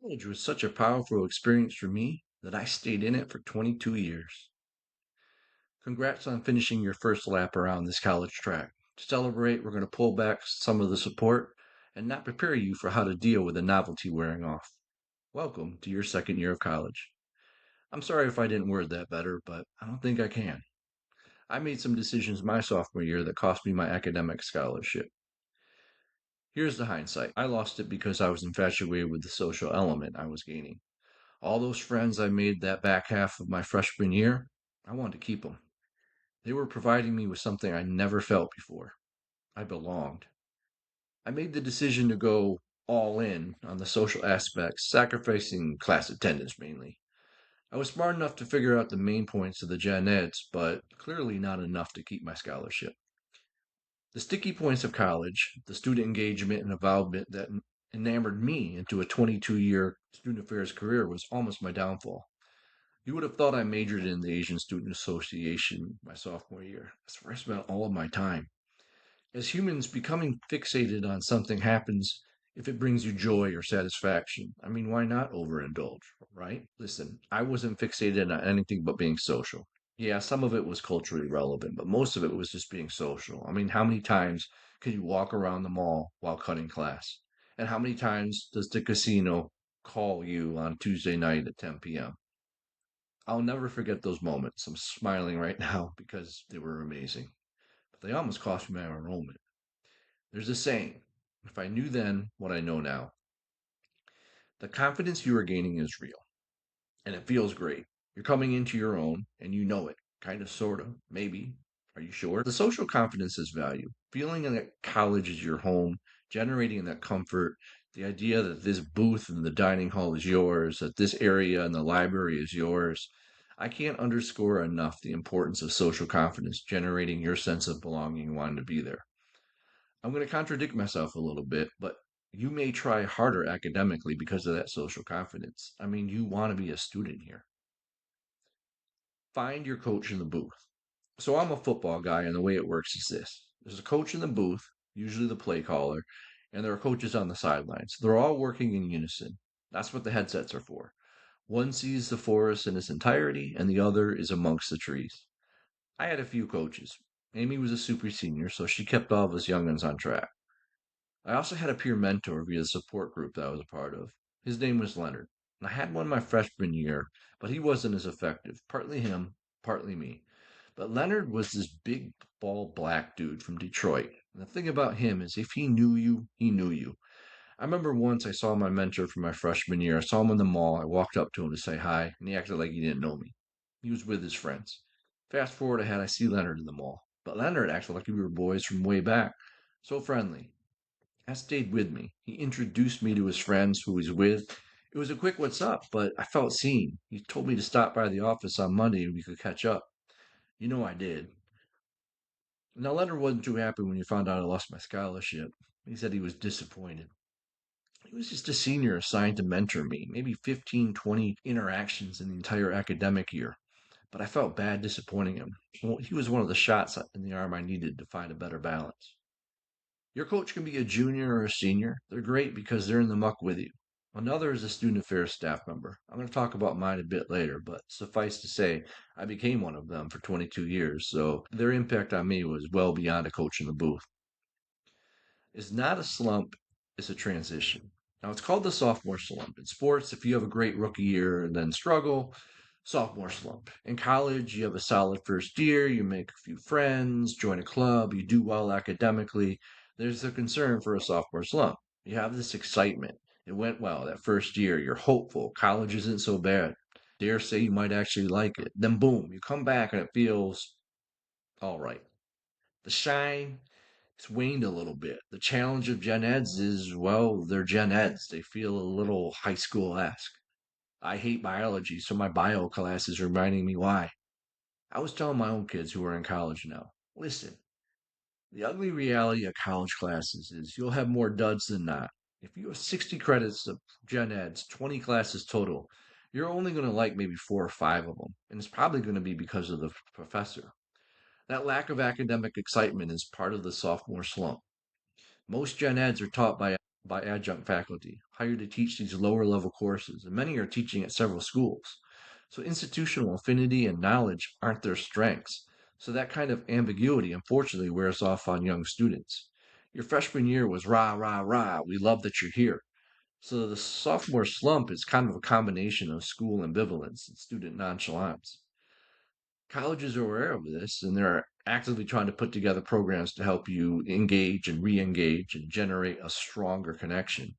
College was such a powerful experience for me that I stayed in it for 22 years. Congrats on finishing your first lap around this college track. To celebrate, we're going to pull back some of the support and not prepare you for how to deal with the novelty wearing off. Welcome to your second year of college. I'm sorry if I didn't word that better, but I don't think I can. I made some decisions my sophomore year that cost me my academic scholarship. Here's the hindsight. I lost it because I was infatuated with the social element I was gaining. All those friends I made that back half of my freshman year, I wanted to keep them. They were providing me with something I never felt before. I belonged. I made the decision to go all in on the social aspects, sacrificing class attendance mainly. I was smart enough to figure out the main points of the gen eds, but clearly not enough to keep my scholarship. The sticky points of college, the student engagement and involvement that enamored me into a 22-year student affairs career was almost my downfall. You would have thought I majored in the Asian Student Association my sophomore year. That's where I spent all of my time. As humans, becoming fixated on something happens if it brings you joy or satisfaction. I mean, why not overindulge, right? Listen, I wasn't fixated on anything but being social. Yeah, some of it was culturally relevant, but most of it was just being social. I mean, how many times can you walk around the mall while cutting class? And how many times does the casino call you on Tuesday night at 10 p.m.? I'll never forget those moments. I'm smiling right now because they were amazing, but they almost cost me my enrollment. There's a saying, if I knew then what I know now, the confidence you are gaining is real and it feels great. You're coming into your own and you know it, kind of, sort of, maybe. Are you sure? The social confidence is value. Feeling that college is your home, generating that comfort, the idea that this booth in the dining hall is yours, that this area in the library is yours. I can't underscore enough the importance of social confidence, generating your sense of belonging and wanting to be there. I'm going to contradict myself a little bit, but you may try harder academically because of that social confidence. I mean, you want to be a student here. Find your coach in the booth. So I'm a football guy, and the way it works is this: there's a coach in the booth, usually the play caller, and there are coaches on the sidelines. They're all working in unison. That's what the headsets are for. One sees the forest in its entirety, and the other is amongst the trees. I had a few coaches. Amy was a super senior, so she kept all of us youngins on track. I also had a peer mentor via the support group that I was a part of. His name was Leonard. I had one my freshman year, but he wasn't as effective. Partly him, partly me. But Leonard was this big, bald, black dude from Detroit. And the thing about him is if he knew you, he knew you. I remember once I saw my mentor from my freshman year. I saw him in the mall. I walked up to him to say hi, and he acted like he didn't know me. He was with his friends. Fast forward ahead, I see Leonard in the mall. But Leonard acted like we were boys from way back. So friendly. That stayed with me. He introduced me to his friends who he's with. It was a quick what's up, but I felt seen. He told me to stop by the office on Monday and we could catch up. You know I did. Now, Leonard wasn't too happy when he found out I lost my scholarship. He said he was disappointed. He was just a senior assigned to mentor me, maybe 15, 20 interactions in the entire academic year. But I felt bad disappointing him. Well, he was one of the shots in the arm I needed to find a better balance. Your coach can be a junior or a senior. They're great because they're in the muck with you. Another is a student affairs staff member. I'm going to talk about mine a bit later, but suffice to say, I became one of them for 22 years, so their impact on me was well beyond a coach in the booth. It's not a slump, it's a transition. Now, it's called the sophomore slump. In sports, if you have a great rookie year and then struggle, sophomore slump. In college, you have a solid first year, you make a few friends, join a club, you do well academically. There's a concern for a sophomore slump. You have this excitement. It went well that first year. You're hopeful. College isn't so bad. Dare say you might actually like it. Then, boom, you come back and it feels all right. The shine it's waned a little bit. The challenge of Gen Eds is, well, they're Gen Eds. They feel a little high school-esque. I hate biology, so my bio class is reminding me why. I was telling my own kids who are in college now, listen, the ugly reality of college classes is you'll have more duds than not. If you have 60 credits of Gen Eds, 20 classes total, you're only going to like maybe 4 or 5 of them. And it's probably going to be because of the professor. That lack of academic excitement is part of the sophomore slump. Most gen eds are taught by by adjunct faculty, hired to teach these lower level courses, and many are teaching at several schools. So institutional affinity and knowledge aren't their strengths. So that kind of ambiguity unfortunately wears off on young students. Your freshman year was rah, rah, rah, we love that you're here. So the sophomore slump is kind of a combination of school ambivalence and student nonchalance. Colleges are aware of this and they're actively trying to put together programs to help you engage and re-engage and generate a stronger connection.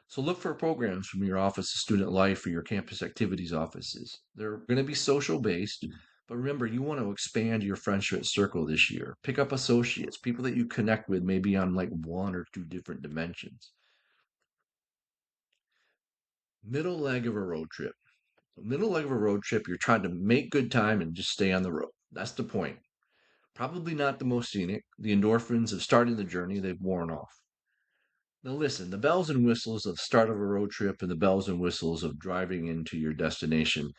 So look for programs from your Office of Student Life or your campus activities offices. They're going to be social based, but remember, you want to expand your friendship circle this year. Pick up associates, people that you connect with maybe on like one or two different dimensions. Middle leg of a road trip. Middle leg of a road trip, you're trying to make good time and just stay on the road. That's the point. Probably not the most scenic. The endorphins of starting the journey, they've worn off. Now, listen, the bells and whistles of the start of a road trip and the bells and whistles of driving into your destination,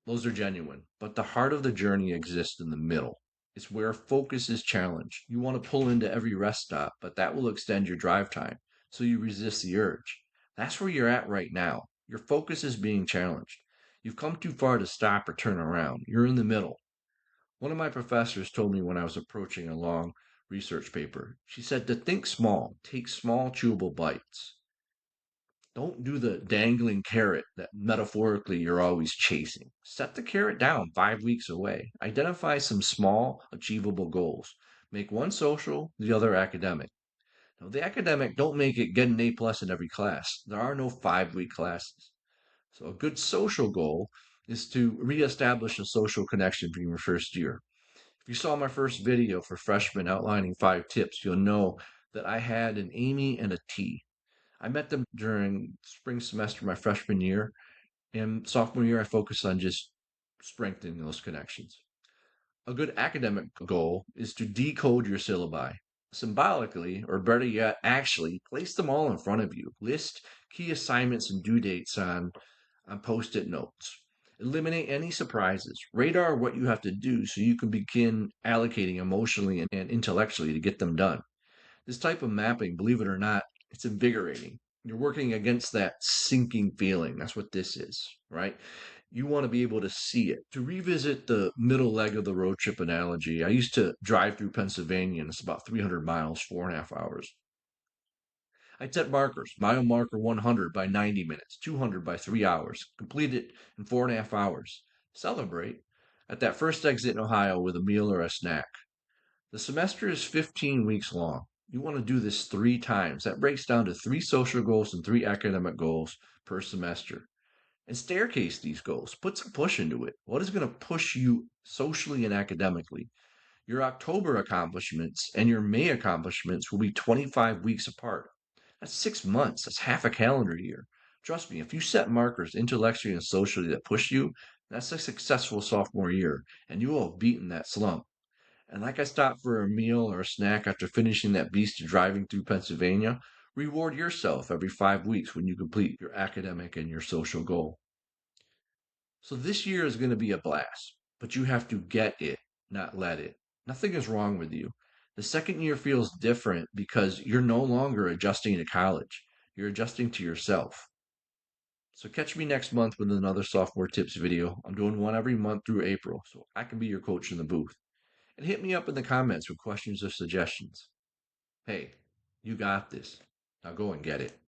those are genuine. But the heart of the journey exists in the middle. It's where focus is challenged. You want to pull into every rest stop, but that will extend your drive time. So you resist the urge. That's where you're at right now. Your focus is being challenged. You've come too far to stop or turn around. You're in the middle. One of my professors told me when I was approaching a long research paper, she said to think small, take small, chewable bites. Don't do the dangling carrot that metaphorically you're always chasing. Set the carrot down 5 weeks away. Identify some small, achievable goals. Make one social, the other academic. Now, the academic, don't make it get an A plus in every class. There are no 5 week classes. So, a good social goal is to reestablish a social connection from your first year. If you saw my first video for freshmen outlining 5 tips, you'll know that I had an Amy and a T. I met them during spring semester my freshman year, and sophomore year I focused on just strengthening those connections. A good academic goal is to decode your syllabi. Symbolically, or better yet, actually, place them all in front of you. List key assignments and due dates on post-it notes. Eliminate any surprises. Radar what you have to do so you can begin allocating emotionally and intellectually to get them done. This type of mapping, believe it or not, it's invigorating. You're working against that sinking feeling. That's what this is, right? You want to be able to see it. To revisit the middle leg of the road trip analogy, I used to drive through Pennsylvania, and it's about 300 miles, 4.5 hours. I set markers, mile marker 100 by 90 minutes, 200 by 3 hours, complete it in 4.5 hours. Celebrate at that first exit in Ohio with a meal or a snack. The semester is 15 weeks long. You want to do this 3 times. That breaks down to 3 social goals and 3 academic goals per semester. And staircase these goals. Put some push into it. What is going to push you socially and academically? Your October accomplishments and your May accomplishments will be 25 weeks apart. That's 6 months. That's half a calendar year. Trust me, if you set markers intellectually and socially that push you, that's a successful sophomore year, and you will have beaten that slump. And like I stopped for a meal or a snack after finishing that beast of driving through Pennsylvania, reward yourself every 5 weeks when you complete your academic and your social goal. So this year is going to be a blast, but you have to get it, not let it. Nothing is wrong with you. The second year feels different because you're no longer adjusting to college. You're adjusting to yourself. So catch me next month with another sophomore tips video. I'm doing one every month through April, so I can be your coach in the booth. And hit me up in the comments with questions or suggestions. Hey, you got this. Now go and get it.